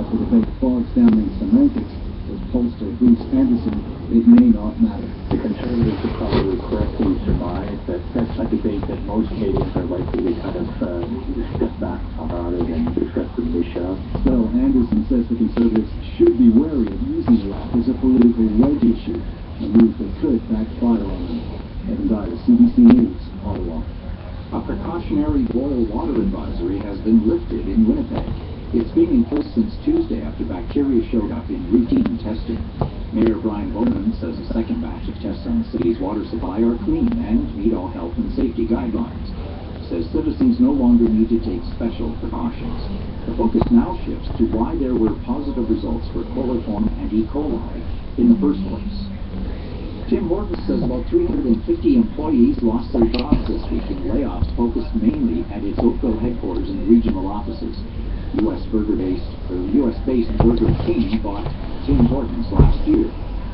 But if it bogs down in semantics, as pollster Bruce Anderson, it may not matter. The Conservatives have probably correctly surmised that that's a debate that most Canadians are likely to kind of step back from rather than discuss the minutiae. Still, Anderson says the Conservatives should be wary of using Iraq as a political wedge issue, a move that could backfire on them. Evan Dyer, CBC News, Ottawa. A precautionary boil water advisory has been lifted in Winnipeg. It's been enforced since Tuesday after bacteria showed up in routine testing. Mayor Brian Bowman says a second batch of tests on the city's water supply are clean and meet all health and safety guidelines. Says citizens no longer need to take special precautions. The focus now shifts to why there were positive results for coliform and E. coli in the first place. Tim Hortons says about 350 employees lost their jobs this week in layoffs focused mainly at its Oakville headquarters and regional offices. US-based Burger King bought Tim Hortons last year.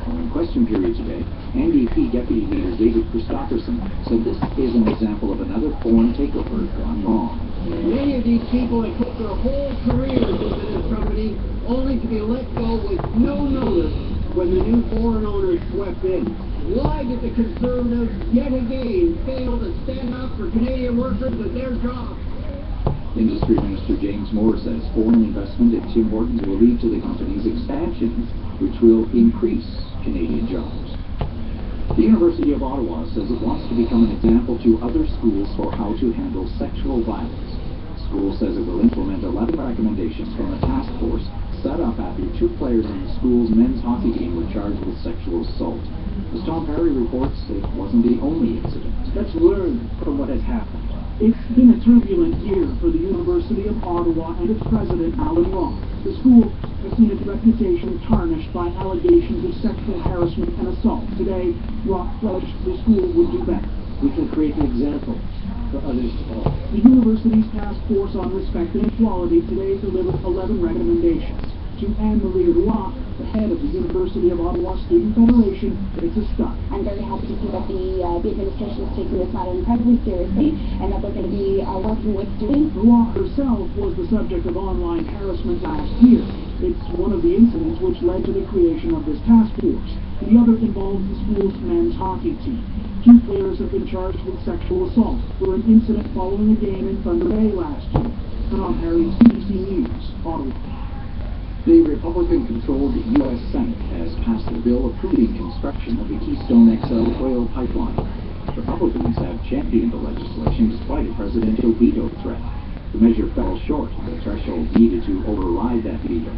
In question period today, NDP Deputy Leader David Christopherson said this is an example of another foreign takeover gone wrong. Many of these people have put their whole careers into this company only to be let go with no notice when the new foreign owners swept in. Why did the Conservatives yet again fail to stand up for Canadian workers and their jobs? Industry Minister James Moore says foreign investment in Tim Hortons will lead to the company's expansion, which will increase Canadian jobs. The University of Ottawa says it wants to become an example to other schools for how to handle sexual violence. The school says it will implement 11 recommendations from a task force set up after 2 players in the school's men's hockey team were charged with sexual assault. As Tom Perry reports, it wasn't the only incident. Let's learn from what has happened. It's been a turbulent year for the University of Ottawa and its president, Alan Roth. The school has seen its reputation tarnished by allegations of sexual harassment and assault. Today, Roth pledged the school would do better. We can create an example for others to follow. The university's task force on respect and equality today delivered 11 recommendations. To Anne-Marie Roy, the head of the University of Ottawa Student Federation, it's a stunt. I'm very happy to see that the administration is taking this matter incredibly seriously and that they're going to be working with students. Roy herself was the subject of online harassment last year. It's one of the incidents which led to the creation of this task force. The other involves the school's men's hockey team. 2 players have been charged with sexual assault for an incident following a game in Thunder Bay last year. Tom Perry, CBC News, Ottawa. The Republican-controlled U.S. Senate has passed a bill approving construction of the Keystone XL oil pipeline. Republicans have championed the legislation despite a presidential veto threat. The measure fell short of the threshold needed to override that veto.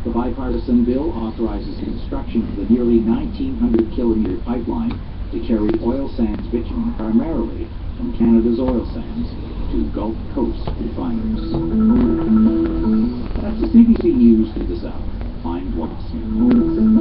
The bipartisan bill authorizes construction of the nearly 1,900-kilometer pipeline to carry oil sands bitumen primarily from Canada's oil sands to Gulf Coast refineries. That's the CBC News for this hour. I'm Dwight Smith.